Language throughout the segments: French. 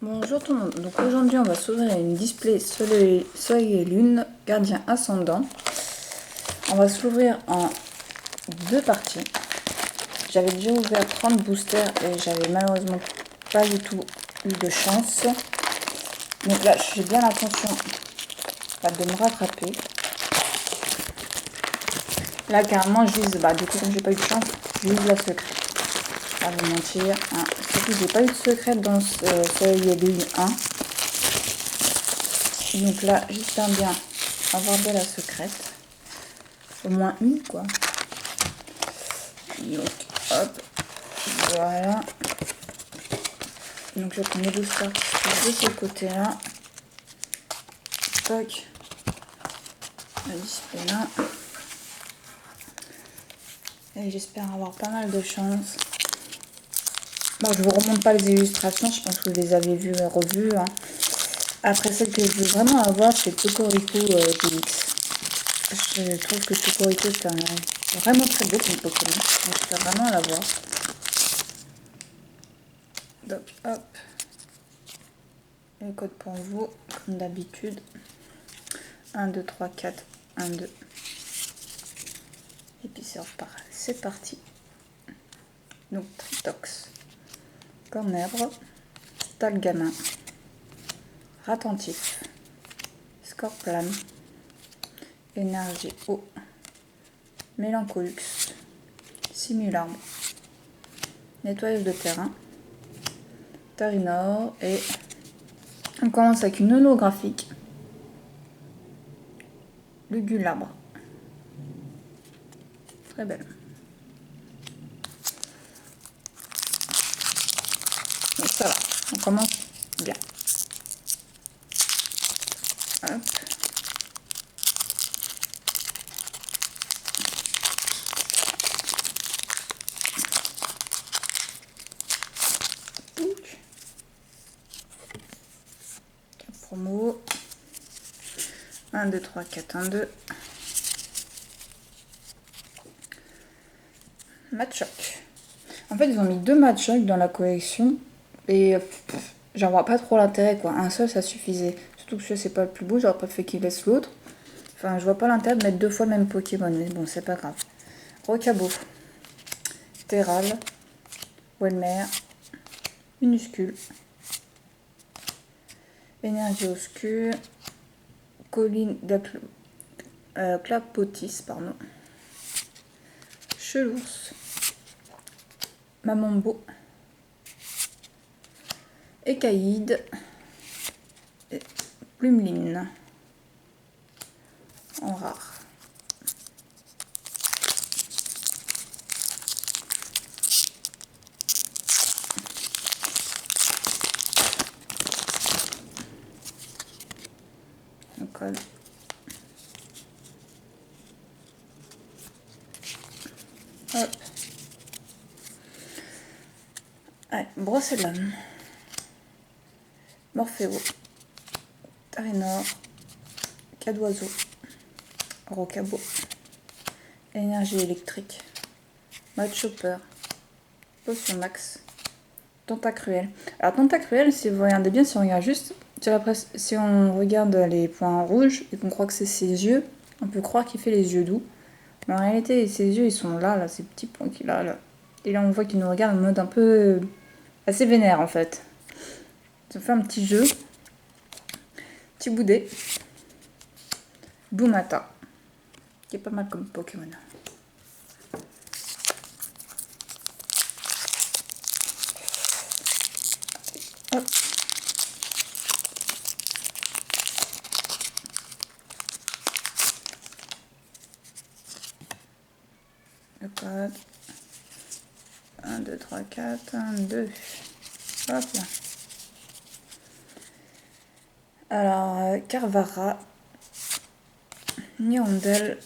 Bonjour tout le monde, donc aujourd'hui on va s'ouvrir une display Soleil et Lune Gardien Ascendant. On va s'ouvrir en deux parties. J'avais déjà ouvert 30 boosters et j'avais malheureusement pas du tout eu de chance. Donc là j'ai bien l'intention de me rattraper. Là carrément je vise, du coup comme j'ai pas eu de chance, je vise la secrète. Pas vous mentir, hein. Surtout j'ai pas eu de secrète dans Soleil et Lune 1. Donc là, j'espère bien avoir de la secrète. Au moins une, quoi. Donc, hop. Voilà. Donc, je prends mes boosters de ce côté-là. Toc. La display là. Et j'espère avoir pas mal de chance. Bon, je vous remonte pas les illustrations. Je pense que vous les avez vues et revues. Hein. Après, celle que je veux vraiment avoir, c'est Cocorico DX. Je trouve que Cocorico, c'est vraiment très beau comme Pokémon. Donc, j'espère vraiment l'avoir. Donc, hop. Le code pour vous, comme d'habitude. 1, 2, 3, 4, 1, 2. Et puis c'est reparti. C'est parti. Donc, Tritox. Cornèvre. Stalgamin. Ratentif. Scorplane. Énergie eau. Mélancolux. Simularbre. Nettoyage de terrain. Tarinor. Et on commence avec une holographique. Lugulabre. Très belle. Donc ça va, on commence bien. Hop. Promo. 1, 2, 3, 4, 1, 2. Matchoc. En fait, ils ont mis deux Matchoc dans la collection. Et j'en vois pas trop l'intérêt, quoi. Un seul, ça suffisait. Surtout que celui-là, c'est pas le plus beau. J'aurais pas fait qu'il laisse l'autre. Enfin, je vois pas l'intérêt de mettre deux fois le même Pokémon. Mais bon, c'est pas grave. Rocabo. Terral. Welmer. Minuscule. Énergie obscure. Colline Clapotis, pardon. Chelours. Mamambo. Écaïde. Et Plumeline. En rare. On colle. Hop. Allez, Brocéliande. Morphéo. Tarinor. Cadoiseau. Rocabo. Énergie électrique. Mode Chopper. Potion Max. Tentacruel. Alors Tentacruel, si vous regardez bien, si on regarde juste si on regarde les points rouges et qu'on croit que c'est ses yeux, on peut croire qu'il fait les yeux doux. Mais en réalité, ses yeux, ils sont là, ces petits points qu'il a là. Et là, on voit qu'il nous regarde en mode un peu assez vénère en fait. Ça fait un petit jeu. Petit boudet. Boumata. Qui est pas mal comme Pokémon. Hop. Le code. 1, 2, 3, 4, 1, 2. Hop là. Alors, Carvara. Nirondelle.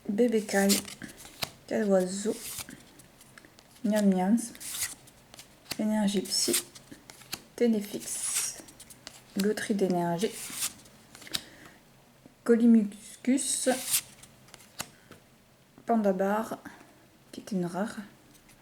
Bébécaille. Cadoiseau. Niam Niams. Énergie Psy. Ténéfix. Loterie d'énergie. Colimuscus. Pandabar. Qui est une rare.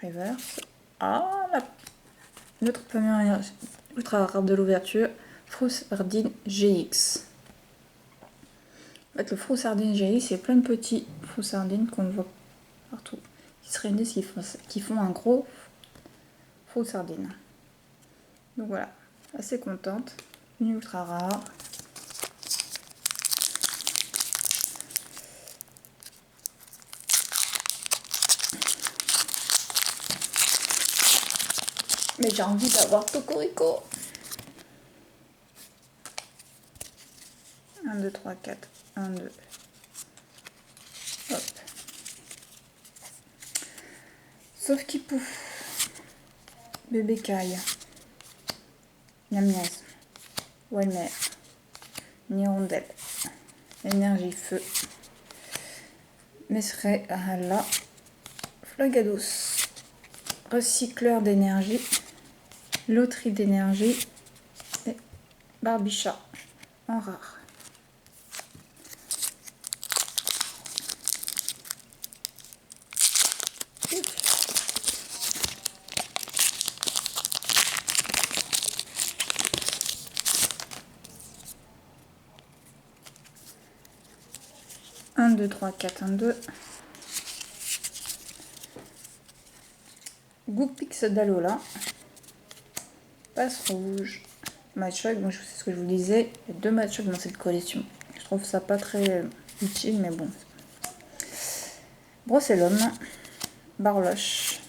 Reverse. Ah, notre première Ultra rare de l'ouverture, Froussardine GX. En fait, le Froussardine GX, c'est plein de petits Froussardines qu'on voit partout, qui se réunissent, qui font un gros Froussardine. Donc voilà, assez contente. Une ultra rare. Mais j'ai envie d'avoir Cocorico. 1, 2, 3, 4. 1, 2. Hop. Sauf qui pouf. Bébé Caille. Niamnias. Walmer. Nirondelle. Énergie feu. Messeret Hala. Flagados. Recycleur d'énergie. Loterie d'énergie. Et Barbicha. En rare. Un, 2, 3, 4, 1, 2. Goupix d'Alola. Passe rouge. Matchog, moi c'est ce que je vous disais, il y a 2 Matchog dans cette collection. Je trouve ça pas très utile, mais bon. Brocellum. Barloche.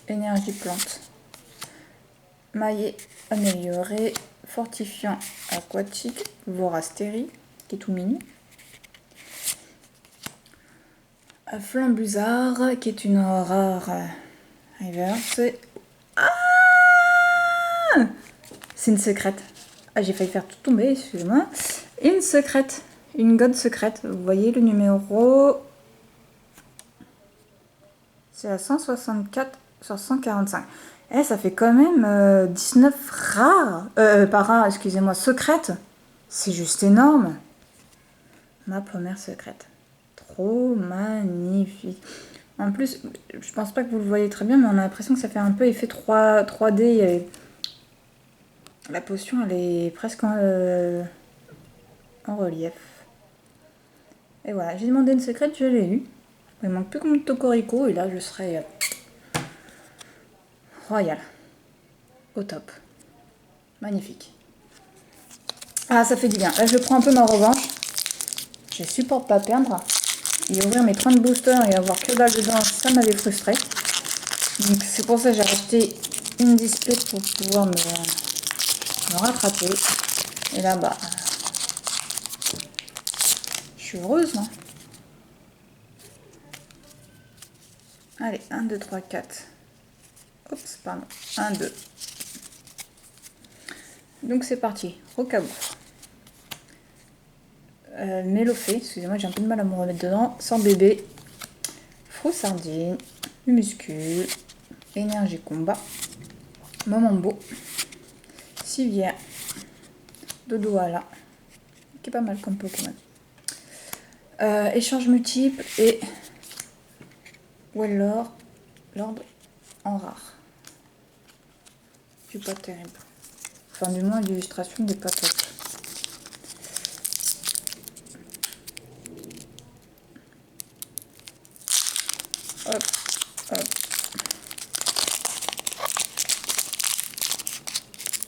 Énergie plante. Maillet amélioré. Fortifiant aquatique. Vorastérie, qui est tout mignon. Flambuzard, qui est une rare reverse. Ah, c'est une secrète. Ah, j'ai failli faire tout tomber, excusez-moi. Une secrète, une god secrète. Vous voyez le numéro, c'est à 164 sur 145. Eh, ça fait quand même 19 rares. Pas rares, excusez-moi, secrètes. C'est juste énorme. Ma première secrète. Trop magnifique. En plus, je pense pas que vous le voyez très bien, mais on a l'impression que ça fait un peu effet 3D. La potion, elle est presque en relief. Et voilà, j'ai demandé une secrète, je l'ai eu. Il manque plus que mon Tocorico, et là, je serai royal. Au top. Magnifique. Ah, ça fait du bien. Là, je prends un peu ma revanche. Je supporte pas perdre. Et ouvrir mes 30 boosters et avoir que dalle dedans, ça m'avait frustré. Donc c'est pour ça que j'ai acheté une display pour pouvoir me rattraper. Et là, bah, je suis heureuse. Hein. Allez, 1, 2, 3, 4. Oups, pardon. 1, 2. Donc c'est parti. Rocabou. Mélofée, excusez-moi, j'ai un peu de mal à me remettre dedans. Sans bébé. Froussardine. Muscule. Énergie combat. Momombo. Civière. Dodoala. Qui est pas mal comme Pokémon. Échange multiple et Wellor, l'ordre en rare. C'est pas terrible. Enfin, du moins, l'illustration n'est pas top. Hop, hop.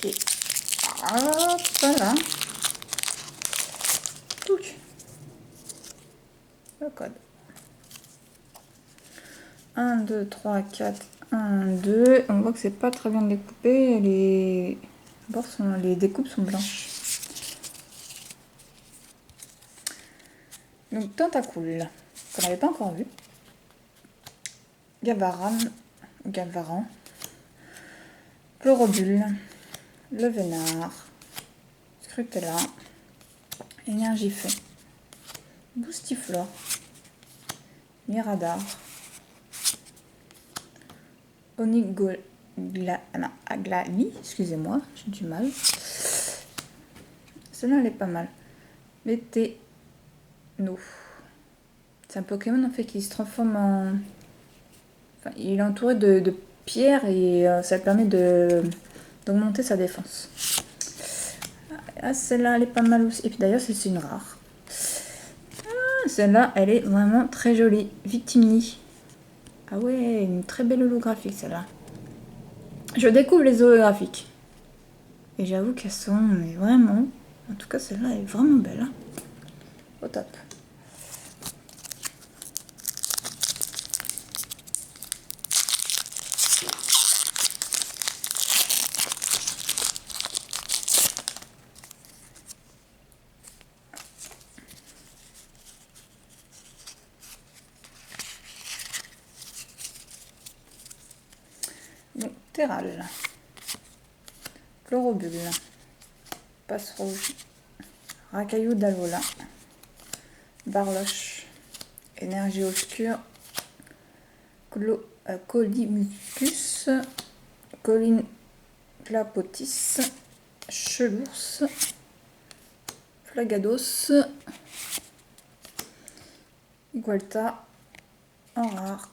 Et hop, voilà. Touc. Le code. 1, 2, 3, 4, 1, 2. On voit que c'est pas très bien découpé. Les découpes sont blanches. Donc, Tentacool, qu'on n'avait pas encore vu. Gavaran. Chlorobule. Le Vénard. Scrutella. Énergie feu. Boostiflore. Miradar. Aglali, excusez-moi, j'ai du mal. Celle-là, elle est pas mal. Météno. C'est un Pokémon en fait qui se transforme en... Enfin, il est entouré de pierres et ça permet de d'augmenter sa défense. Ah, celle-là, elle est pas mal aussi. Et puis d'ailleurs, c'est une rare. Ah, celle-là, elle est vraiment très jolie. Victimni. Ah ouais, une très belle holographique, celle-là. Je découvre les holographiques. Et j'avoue qu'elles sont mais vraiment... En tout cas, celle-là, elle est vraiment belle. Hein. Au top. Donc, Terral, Chlorobule, Passe Rouge, Racaillou d'Alola, Barloche, Énergie Obscure, Colimucus, Colline Clapotis, Chelours, Flagados, Igualta, en rare.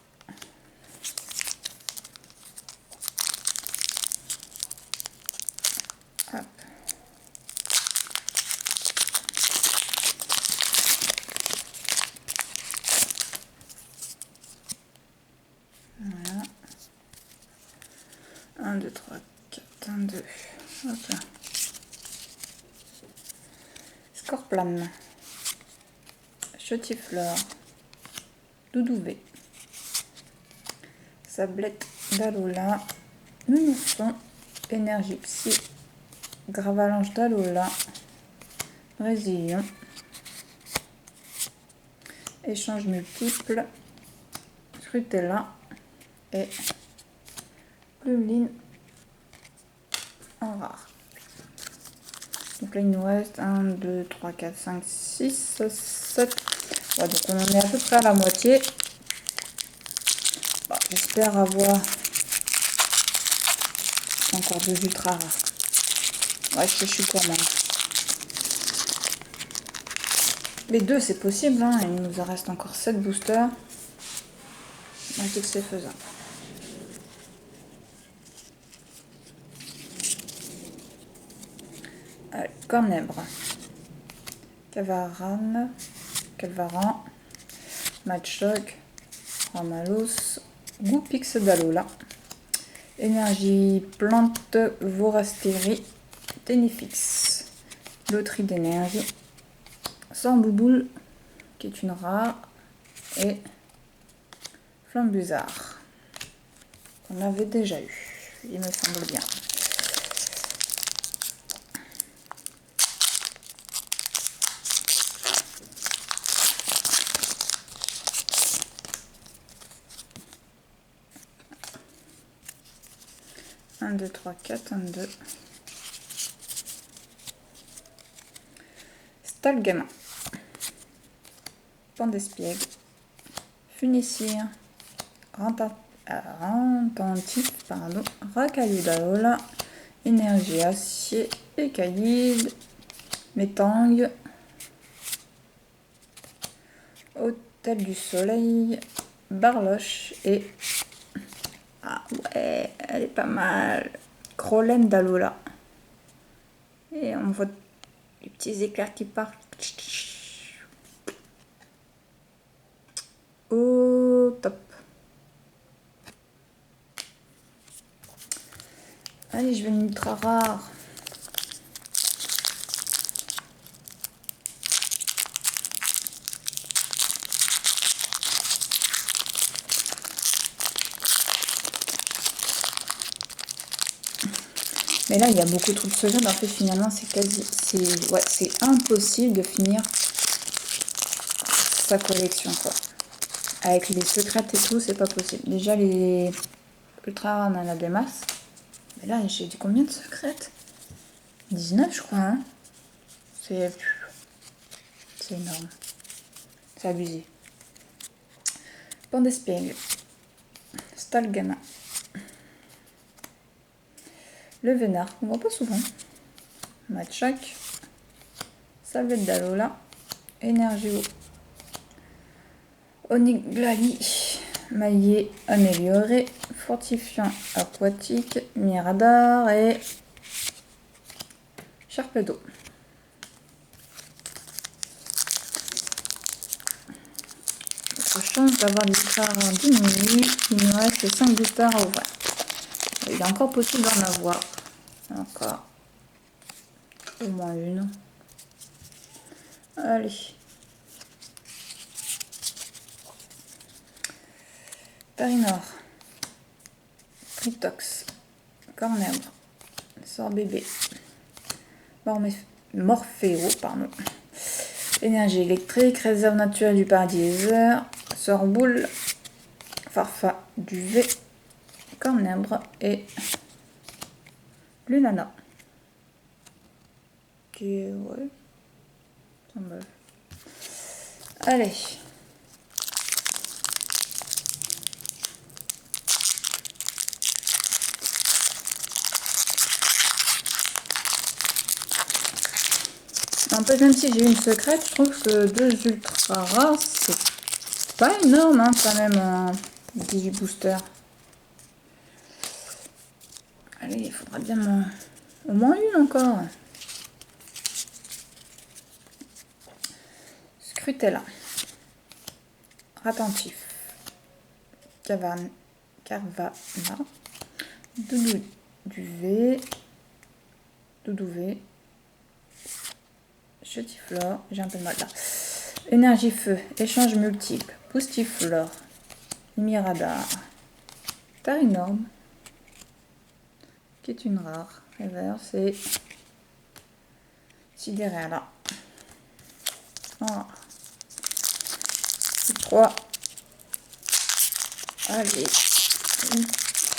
Hop. Voilà. 1, 2, 3, 4, 1, 2. Hop là. Scorplane, Chotiflore, Doudouvé, Sablette d'Alola, Nounousson, Énergie Psy, Gravalanche d'Alola, Résilion, Échange multiple, Scrutella et Plumeline en rare. Donc là il nous reste 1, 2, 3, 4, 5, 6, 7. Ouais, donc on en est à peu près à la moitié. Bon, j'espère avoir encore 2 ultra rares. Ouais, je suis gourmande. Les 2 c'est possible, hein. Il nous en reste encore 7 boosters. Moi je dis que c'est faisable. Allez, Cornèbre, Cavaran, Matchoc, Ramalos, Goupix d'Alola, Énergie Plante, Vorastérie, Ténifix, Loterie d'énergie, Sambouboule, qui est une rare, et Flambuzard, qu'on avait déjà eu, il me semble bien. Un, 2, 3, 4, 1, 2. Stalgama, Pandespiègle, Funicire, Rententif, Racaillou d'Alola, Énergie Acier, Écaillide, Métangue, Hôtel du Soleil, Barloche et... Ah ouais, elle est pas mal. Crolène d'Alola. Et on voit les petits éclairs qui partent. Oh, top. Allez, je vais une ultra rare. Mais là, il y a beaucoup trop de ce genre. En fait, finalement, c'est impossible de finir sa collection, quoi. Avec les secrètes et tout, c'est pas possible. Déjà, les ultra rares, on en a des masses. Mais là, j'ai dit combien de secrètes? 19, je crois. Hein, c'est énorme. C'est abusé. Pandespiègle, Stalgana, le Vénard, qu'on voit pas souvent. Matchoc, Sablette d'Alola, Énergie Oniglali, Maillet amélioré, Fortifiant aquatique, Mirador et Sharpedo. Notre chance d'avoir des boosters diminués. Il nous reste 5 boosters à ouvrir. Il est encore possible d'en avoir. Encore. Au moins une. Allez. Parinor. Tritox. Cornèbre. Sort bébé. Morphéo, pardon. Énergie électrique, réserve naturelle du paradiseur, sort boule, farfa, duvet, cornèbre et lunana. Qui est, ouais, allez. En fait, même si j'ai une secrète, je trouve que 2 ultra rares, c'est pas énorme, hein, quand même, en 18 boosters. Allez, il faudra bien au moins une encore. Scrutella. Attentif. Carvana. Doudou duvet. Doudou V. Chetiflore, j'ai un peu de mal là. Énergie feu, échange multiple, Boostiflore, Miradar, Tarinorme, qui est une rare, reverse et Sidérala. Voilà. 3. Allez,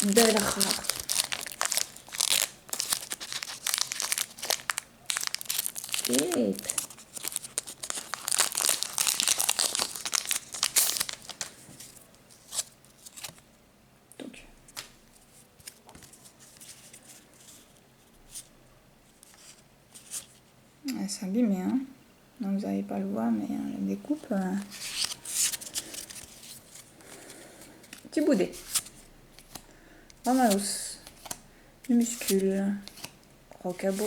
une belle rare. Et donc elle s'est abîmée, hein. Donc vous n'allez pas le voir, mais la découpe. Petit boudet. Ramalos. Muscule. Rocabo.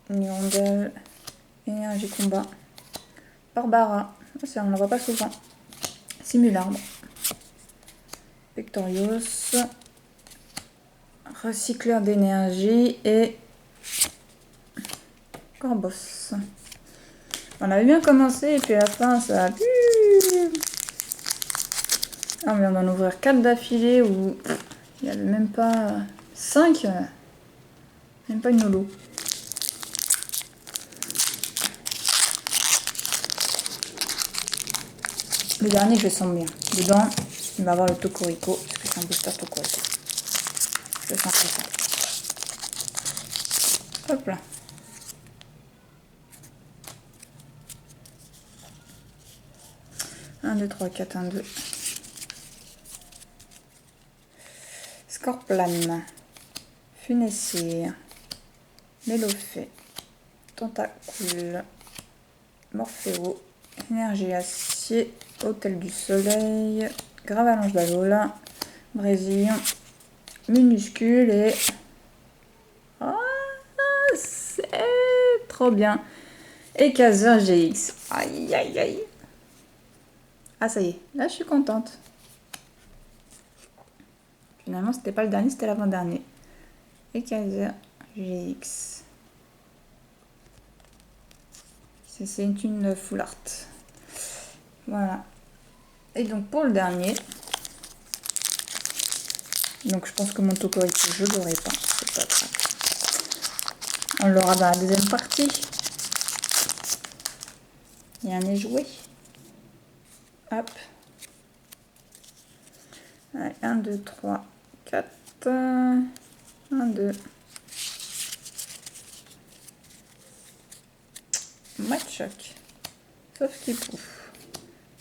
Nirondelle. Énergie combat. Barbara. Ça, on ne la voit pas souvent. Simularbre. Pectorios. Recycleur d'énergie et Corbos. On avait bien commencé et puis à la fin ça a pu. Ah, on vient d'en ouvrir 4 d'affilée où il n'y avait même pas 5. Même pas une holo. Le dernier, je le sens bien. Dedans, il va avoir le Tocorico, parce que c'est un booster Tocorico. Je le sens comme ça. Hop là. Un, 2, 3, 4, 1, 2. Scorplan. Funessir. Mélofée. Tentacule. Morphéo. Énergie acier. Hôtel du soleil. Gravalanche d'Alola. Brésilien. Minuscule et... Ah, c'est trop bien. Et Kaiser GX. Aïe, aïe, aïe. Ah, ça y est. Là, je suis contente. Finalement, c'était pas le dernier, c'était l'avant-dernier. Et Kaiser GX. C'est une full art. Voilà. Et donc, pour le dernier... Donc, je pense que mon Tocorico, je l'aurai pas. C'est pas grave. On l'aura dans la deuxième partie. Il y a un nez joué. Hop. Allez, 1, 2, 3, 4. 1, 2. Matchoc. Sauf qu'il pouffe.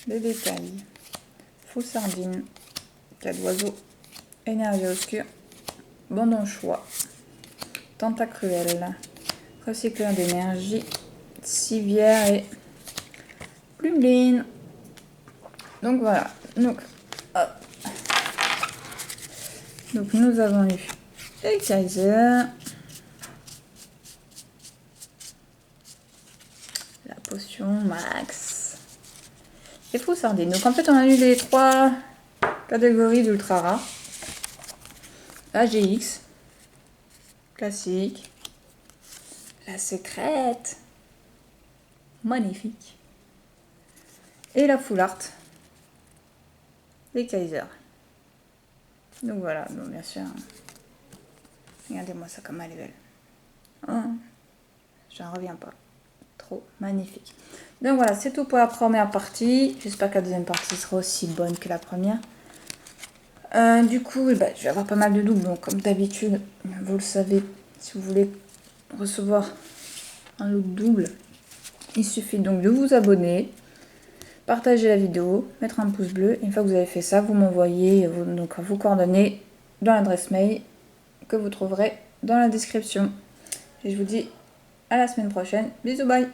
Bébé taille. Fou sardine. 4 oiseaux. Énergie obscure. Bandon choix. Tentacruel. Recycleur d'énergie. Civière et Plumeline. Donc voilà. Donc, hop. Donc nous avons eu les Kaiser. potion max. C'est fou sardine. Donc en fait on a eu les 3 catégories d'ultra rares. AGX, classique, la secrète, magnifique, et la full art, les Kaiser. Donc voilà, bon, bien sûr. Regardez-moi ça comme elle est belle. Hein, j'en reviens pas. Trop magnifique. Donc voilà, c'est tout pour la première partie. J'espère que la deuxième partie sera aussi bonne que la première. Du coup, je vais avoir pas mal de doublons. Comme d'habitude, vous le savez, si vous voulez recevoir un lot double, il suffit donc de vous abonner, partager la vidéo, mettre un pouce bleu. Une fois que vous avez fait ça, vous m'envoyez vos coordonnées dans l'adresse mail que vous trouverez dans la description. Et je vous dis à la semaine prochaine. Bisous, bye!